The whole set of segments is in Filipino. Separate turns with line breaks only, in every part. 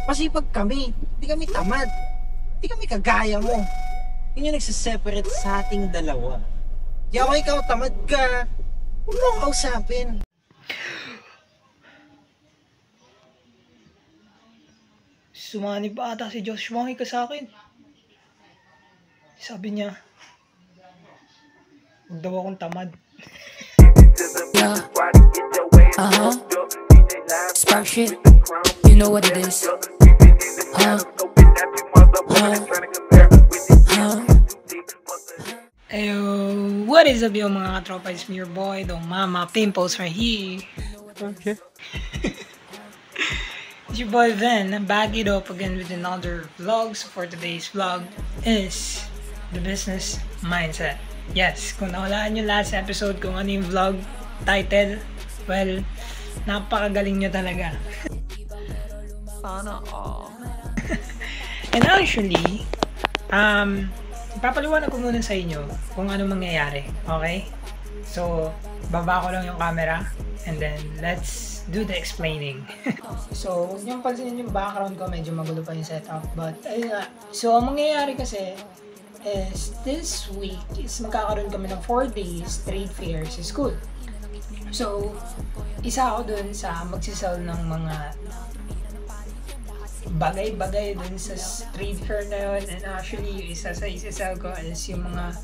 Masipag kami. Hindi kami tamad. Hindi kami kagaya mo. Yun yung nagsiseparate sa ating dalawa. Di ako ikaw tamad ka. Huwag mo akong kausapin.
Sumanib pa ata si Joshua ka sa akin. Sabi niya, huwag daw akong tamad.
Yeah. Spark shit. You know what it is.
Ayo, what is up yung mga katropa? It's me, your boy, the Mama Pimples right here.
Okay.
It's your boy Ven. I'm back it up again with another vlog. So for today's vlog is the business mindset. Yes, kung nawalaan nyo last episode kung ano yung vlog title, well, napakagaling nyo talaga.
Sana all.
And actually, ipapaliwanag ko muna sa inyo kung ano mangyayari, okay? So, baba ko lang yung camera and then let's do the explaining. So, huwag niyong pansinin yung background ko, medyo magulo pa yung setup. But, ayun nga. So, ang mangyayari kasi is this week is magkakaroon kami ng 4 days trade fair sa school. So, isa ako dun sa magsisell ng mga bagay-bagay dun sa trade fair na yun. And actually, yung isa sa isisell ko is yung mga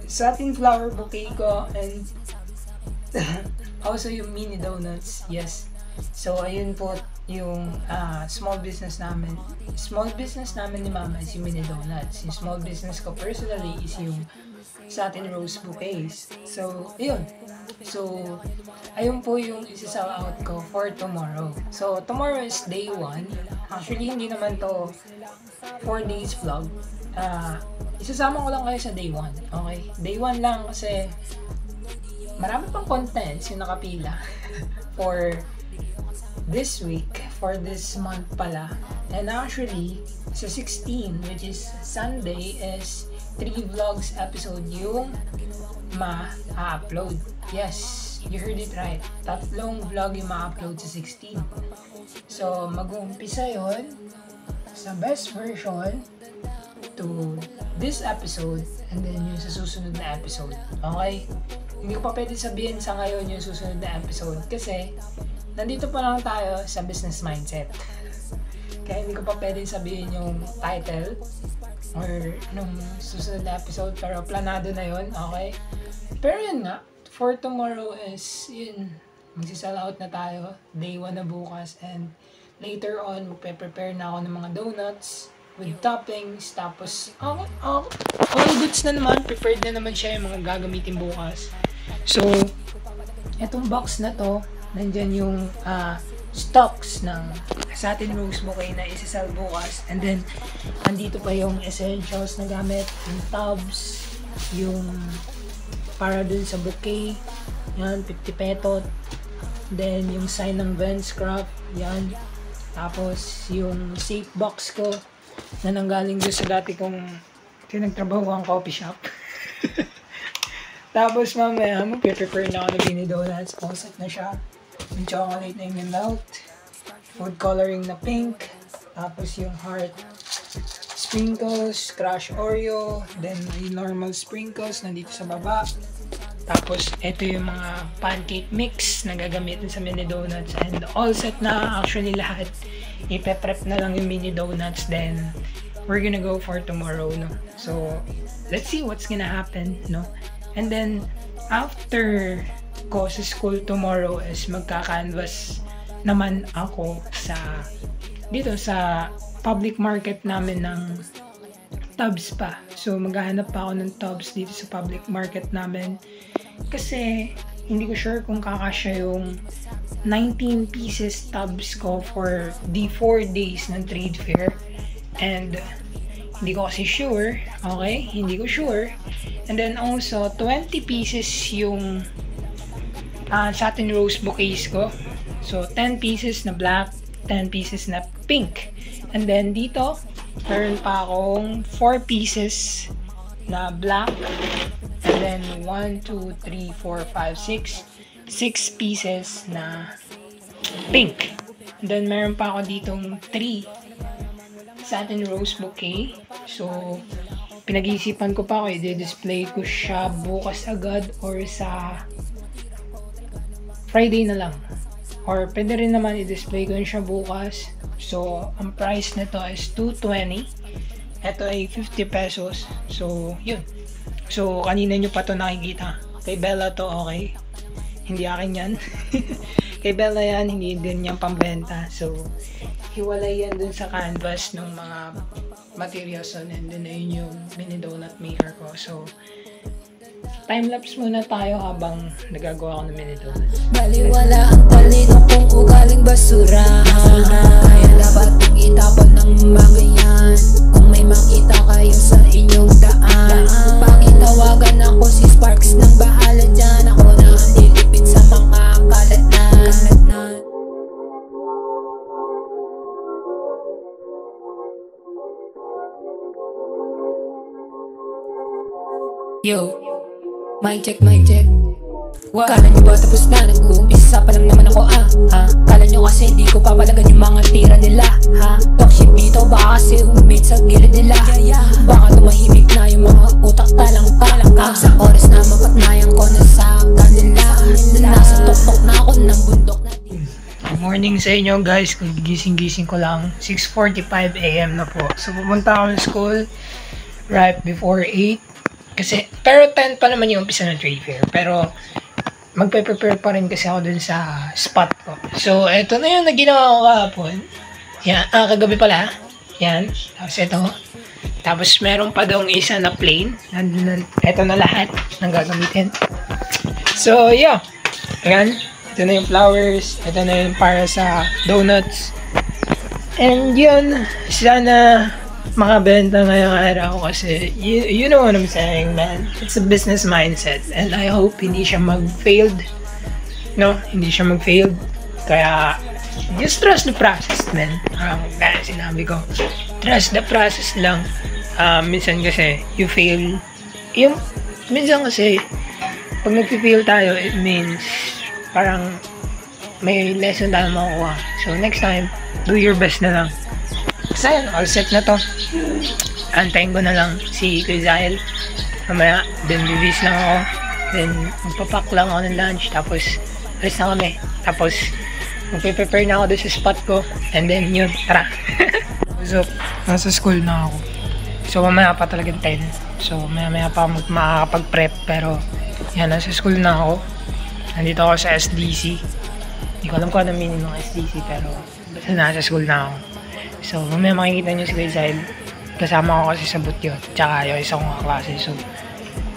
satin flower bouquet ko and also yung mini donuts. Yes. So, ayun po yung small business namin. Small business namin ni Mama is yung mini donuts. Yung small business ko personally is yung satin rose bouquets. So, ayun. So, ayun po yung isa-sell out ko for tomorrow. So, tomorrow is day 1. Actually, hindi naman to 4 days vlog. Isasama ko lang kayo sa day 1. Okay? Day 1 lang kasi marami pang contents yung nakapila for this week, for this month pala. And actually, sa 16, which is Sunday, is 3 vlogs episode yung ma-upload. Yes, you heard it right. 3 vlog yung ma-upload sa 16. So, mag-uumpisa yun sa best version to this episode and then yung sa susunod na episode. Okay? Hindi ko pa pwede sabihin sa ngayon yung susunod na episode kasi nandito pa lang tayo sa business mindset. Kaya hindi ko pa pwede sabihin yung title or nung susunod na episode pero planado na yun, okay? Pero yun nga, for tomorrow is yun, magsisell out na tayo, day 1 na bukas and later on, magpe-prepare na ako ng mga donuts with toppings, tapos all goods na naman, prepared na naman siya yung mga gagamitin bukas. So, etong box na to, nandyan yung stocks ng satin rose bouquet na isasal bukas. And then, andito pa yung essentials na gamit, yung tubs, yung para dun sa bouquet, yan, 50 petot. Then, yung sign ng Vans Craft, yan. Tapos, yung safe box ko na nanggaling doon sa dati kong pinagtrabaho ang coffee shop. Tapos, mamaya, mag-prepare na ako ng mini donuts. All set na siya. Yung chocolate na yung melt, food coloring na pink, tapos yung heart sprinkles, crush Oreo, then yung normal sprinkles nandito sa baba. Tapos ito yung mga pancake mix na gagamitin sa mini donuts and all set na actually lahat. Ipe-prep na lang yung mini donuts then we're gonna go for tomorrow, no? So let's see what's gonna happen, no? And then after ko sa school tomorrow is magka-canvas naman ako sa dito sa public market namin ng tubs pa. So maghahanap pa ako ng tubs dito sa public market namin kasi hindi ko sure kung kakasya yung 19 pieces tubs ko for the 4 days ng trade fair and hindi ko kasi sure, okay? Hindi ko sure. And then also 20 pieces yung satin rose bouquets ko. So 10 pieces na black, 10 pieces na pink. And then dito, meron pa akong 4 pieces na black. And then 1, 2, 3, 4, 5, 6. 6 pieces na pink. And then meron pa ako ditong 3 satin rose bouquet. So, pinag-iisipan ko pa ako, i-display ko siya bukas agad or sa Friday na lang. Or pwede rin naman i-display ko siya bukas. So, ang price nito is $220. Ito ay 50 pesos. So, yun. So, kanina nyo pa to nakikita. Kay Bella to, okay. Hindi akin yan. Kay Bella yan, hindi din yan pambenta. So, hiwalay yan dun sa canvas ng mga materials on, and then ayun yung mini donut maker ko. So, time-lapse muna tayo habang nagagawa ko ng mini donuts.
Baliwala ang talino kung ugaling basura. Kaya dapat itapon ng mga yan. Kung may makita kayo sa inyong daan, pakitawagan ako si Sparks ng bahala dyan. Ako na ang lilipit sa mga kalatnan. Yo, mic check, mic check. Kala nyo ba tapos na? Nag-uumpisa pa lang naman ako, Kala nyo kasi di ko papalagan yung mga tira nila, Talk shit dito, baka kasi umit sa gilid nila. Baka tumahimik na yung mga utak talang-talang, sa oras na mapatnayan ko na sa kanila. Nasa tuktok na ako ng bundok na di.
Good morning sa inyo guys. Gising-gising ko lang. 6:45 AM na po. So, pumunta ako ng school right before 8. Pero 10 pa naman yung umpisa ng trade fair. Pero, magpe-prepare pa rin kasi ako dun sa spot ko. So, eto na yung naginawa ko kahapon. Yan, kagabi pala. Yan. Tapos ito. Tapos meron pa daw isa na plain. Ito na lahat ng gagamitin. So, yeah. Yan. Ito na yung flowers. Ito na yung para sa donuts. And yun. Sana makabenta ngayong araw kasi you know what I'm saying, man. It's a business mindset and I hope hindi siya mag-failed. No? Hindi siya mag-failed. Kaya just trust the process, man. Dahil sinabi ko, trust the process lang. Minsan kasi you fail. Minsan kasi pag nag-fail tayo, it means parang may lesson tayo makukuha. So next time, do your best na lang. So yun, all set na to. Antayin ko na lang si Kuya. Mamaya, then release lang ako. Then, magpapack lang ako ng lunch. Tapos, alis na kami. Tapos, magpe-prepare na ako doon sa spot ko. And then, yun, tara. So, nasa school na ako. So, mamaya pa talagang 10. So, mamaya pa makakapag-prep. Pero, yan, nasa school na ako. Nandito ako sa SDC. Hindi ko alam kung anong meaning ng SDC. Pero, basta nasa school na ako. So, mamaya makikita nyo si Kuya Zyle. Kasama ko kasi sa butyo. Tsaka yung isang mga klase. So,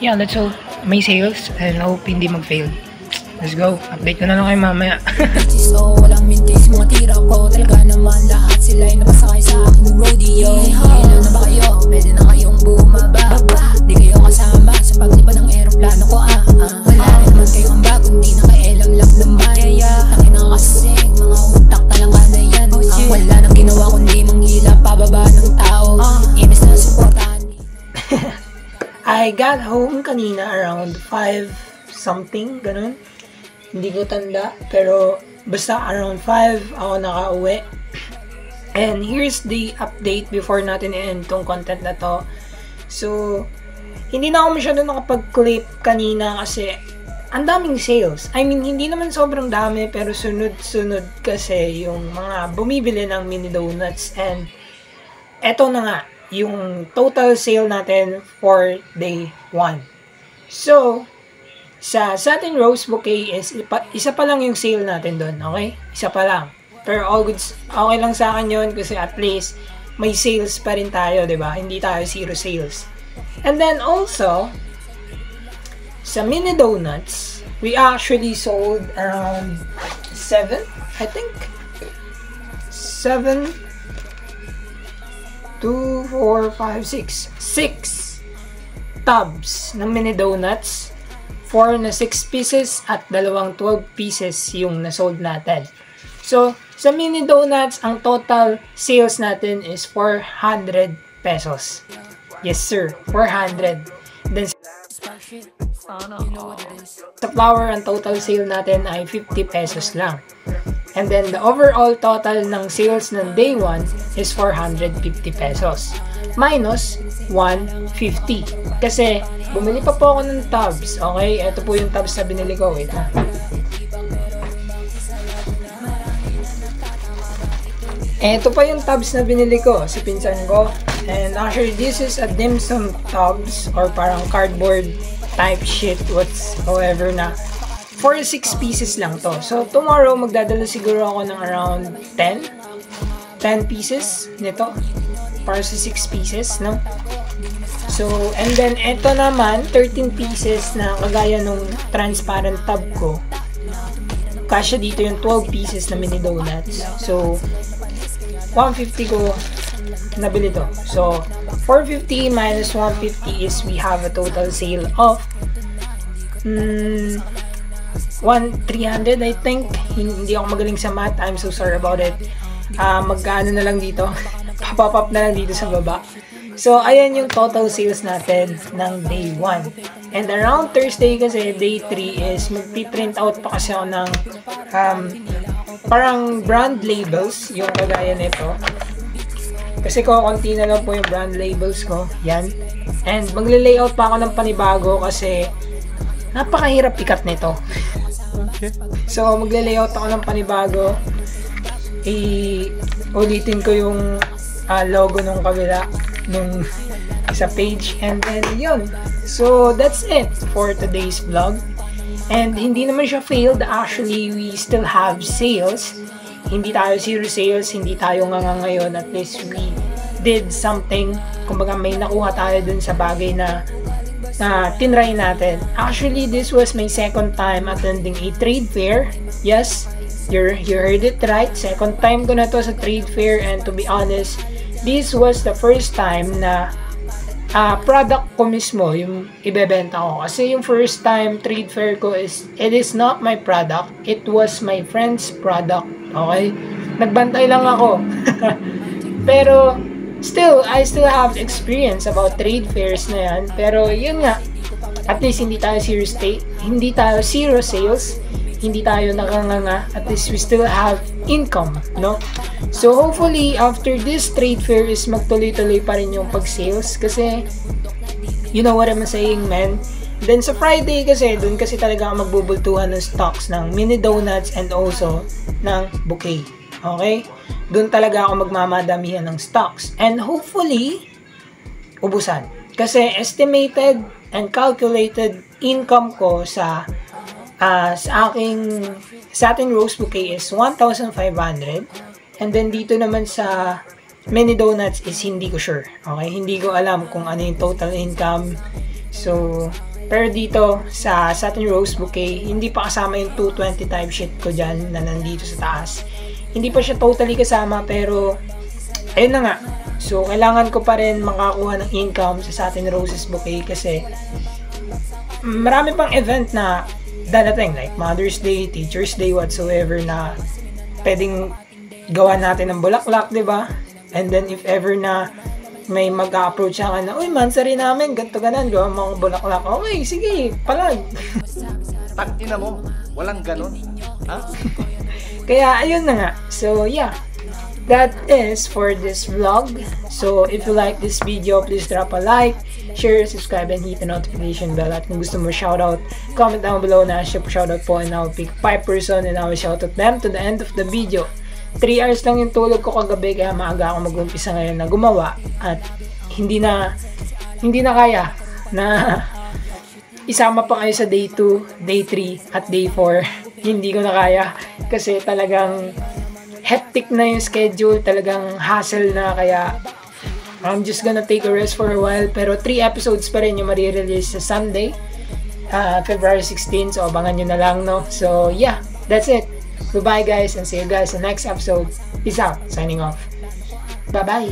yeah, let's hope may sales and hope hindi mag-fail. Let's go. Update ko na lang kayo mamaya.
So, walang mintis mga tira ko. Talaga naman lahat sila ay napasakay sa aking rodeo. Ilan na ba kayo? Pwede na kayong bumaba. Di kayo kasama sa pagliba ng aeroplano ko, Wala rin naman kayong bago, hindi na kaelam lang naman. Tangin na kasi, mga utak talaga na yan. Wala nang ginawa kundi manghila pababa ng tao. Imbes na supportahan.
I got home kanina around 5 something, ganun. Hindi ko tanda, pero basta around 5 ako nakauwi. And here's the update before natin i-end tong content na to. So, hindi na ako masyado nakapag-clip kanina kasi ang daming sales. I mean, hindi naman sobrang dami, pero sunod-sunod kasi yung mga bumibili ng mini donuts. And eto na nga, yung total sale natin for day 1. So, sa Satin Rose Bouquet is isa pa lang yung sale natin doon, okay? Isa pa lang. Pero all goods, okay lang sa akin yun kasi at least may sales pa rin tayo, di ba? Hindi tayo zero sales. And then also, sa mini donuts, we actually sold around 7, I think. 7, 2, 4, 5, 6. 6 tubs ng mini donuts. 4 na 6 pieces at 2 12 pieces yung nasold natin. So, sa mini donuts, ang total sales natin is 400 pesos. Yes sir, 400. Then sa flour, ang total sale natin ay 50 pesos lang. And then the overall total ng sales ng day 1 is 450 pesos. Minus 150. Kasi bumili pa po ako ng tubs. Okay, ito po yung tubs na binili ko. Wait ha. Ito pa yung tubs na binili ko sa pinsan ko. And actually, this is a dim sum tubs or parang cardboard type shit whatsoever na for 6 pieces lang to. So, tomorrow, magdadala siguro ako ng around 10 pieces nito para sa 6 pieces, no? So, and then, ito naman, 13 pieces na kagaya nung transparent tub ko. Kasya dito yung 12 pieces na mini donuts. So, 150 ko nabili to. So, 450 minus 150 is we have a total sale of 300 I think. Hindi ako magaling sa math. I'm so sorry about it. Magkano na lang dito. Pop up na lang dito sa baba. So, ayan yung total sales natin ng day 1. And around Thursday kasi, day 3 is magpiprint out pa kasi ako ng parang brand labels, yung kagaya nito. Kasi konti na lang po yung brand labels ko. Yan. And magle-layout pa ako ng panibago kasi napakahirap ikat nito. So, magle-layout ako ng panibago. Ulitin ko yung logo nung kabila nung sa page. And then, yun. So, that's it for today's vlog. And hindi naman siya failed. Actually, we still have sales. Hindi tayo zero sales. Hindi tayo nga ngayon. At least we did something. Kumbaga may nakuha tayo dun sa bagay na tinry natin. Actually, this was my second time attending a trade fair. Yes, you heard it right. Second time ko na to sa trade fair. And to be honest, this was the first time na product ko mismo yung ibebenta ko. Kasi yung first time trade fair ko it is not my product. It was my friend's product. Okay? Nagbantay lang ako. Pero, I still have experience about trade fairs na yan. Pero, yun nga. At least, hindi tayo zero sales. Hindi tayo nakanganga. At least, we still have income, no? So, hopefully, after this trade fair is magtuloy-tuloy pa rin yung pag-sales. Kasi, you know what I'm saying, man? Then, sa Friday kasi, dun kasi talaga ako magbubultuhan ng stocks ng mini donuts and also ng bouquet. Okay? Dun talaga ako magmamadamihan ng stocks. And hopefully, ubusan. Kasi, estimated and calculated income ko sa aking satin rose bouquet is 1,500. And then dito naman sa mini donuts is hindi ko sure. Okay? Hindi ko alam kung ano yung total income. So, pero dito sa satin rose bouquet, hindi pa kasama yung 220 type shit ko dyan na nandito sa taas. Hindi pa siya totally kasama pero ayun na nga. So, kailangan ko pa rin makakuha ng income sa satin roses bouquet kasi marami pang event na dadating like Mother's Day, Teacher's Day, whatsoever na pwedeng gawa natin ng bulaklak, di ba? And then if ever na may mag-approach ka na, uy, mansari namin, ganito ganan, gawa mo akong bulaklak. Okay, sige, palag.
Tangina mo, walang ganon. Ha?
Kaya, ayun na nga. So, yeah. That is for this vlog. So, if you like this video, please drop a like, share, subscribe, and hit the notification bell. At kung gusto mo shoutout, comment down below na shoutout po and I'll pick 5 person and I will shoutout them to the end of the video. 3 hours lang yung tulog ko kagabi kaya maaga ako mag-umpisa ngayon na gumawa at hindi na kaya na isama pa kayo sa day 2, day 3 at day 4. Hindi ko na kaya kasi talagang hectic na yung schedule, talagang hassle na kaya I'm just gonna take a rest for a while. Pero 3 episodes pa rin yung marirelease sa Sunday, February 16. So abangan nyo na lang, no? So yeah, that's it. Goodbye guys and see you guys in the next episode. Peace out. Signing off. Bye bye.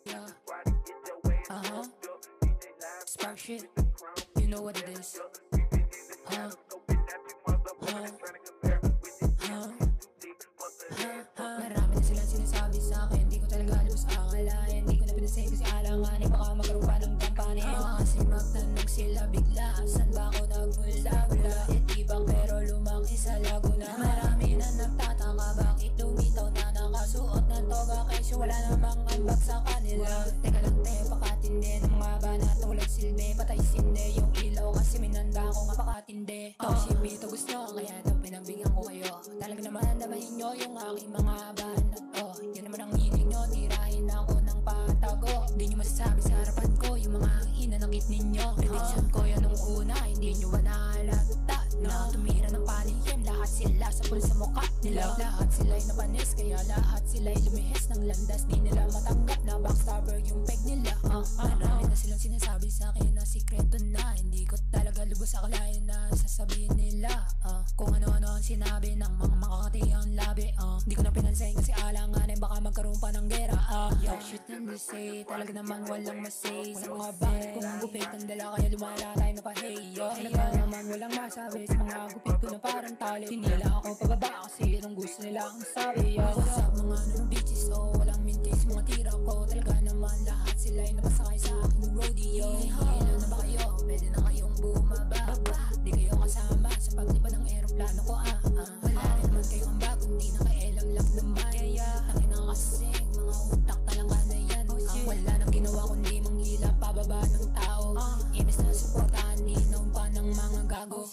Yeah. Spark shit. You know what it is. Marami na silang sinasabi sa akin, di ko talaga lubos akalain. Di ko na pinasay kasi alanganin, baka magkaroon pa ng kampanin. Kasi magtanong sila bigla, saan ba ako nagmula-mula? Diba pero lumaki sa Laguna. Marami na nagtataka, bakit lumitaw na nakasuot ng toga, kasi wala namang ambag sa kanila. Teka lang te, pakatindi ng mga banat na walang silbi, patay sinde yung ilaw kasi minanda ako nga pakatindi. Toxic mito gusto, kaya ito pinagbigyan ko kayo. Talaga naman damahin nyo yung aking mga banat. Yan naman ang hiling nyo, tirahin ako ng patago. Di nyo masasabi sa harapan ko yung mga hinanakit ninyo. Prediction ko yan nung una, hindi nyo ba nahalata na tumira ng panihin, lahat sila sa pul sa mukha nila. Lahat sila'y napanis, kaya lahat sila'y lumihis ng landas. Di nila matanggap na backstabber yung peg nila. Marami na silang sinasabi sa akin na sikreto na hindi ko talaga lubos akalain na sasabihin nila. Kung ano-ano ang sinabi ng mga makakati ang labi. Di ko na pinansin kasi alanganin, baka magkaroon pa ng gera. Talk shit and they say, talaga namang walang masay sa mga bakit kung gupit ang dala, kaya lumala tayo na paheyo. Talaga naman walang masabi sa mga gupit ko na parang tali. Tinila ako pababa kasi anong gusto nila akong sabi. What's up mga nung bitches, walang mintis mga tira ko. Talaga naman lahat sila'y napasakay sa aking rodeo. Ilan na ba kayo? Pwede na kayong bumaba. Di kayo kasama sa paglipan ng aeroplano ko. Wala rin naman kayong ambag, kundi nakailang lang naman. Tangin na kasi mga utak talaga na yan. Wala nang ginawa kundi manghila pababa ng tao. Imbes na suportahan, ninaw pa ng mga gago.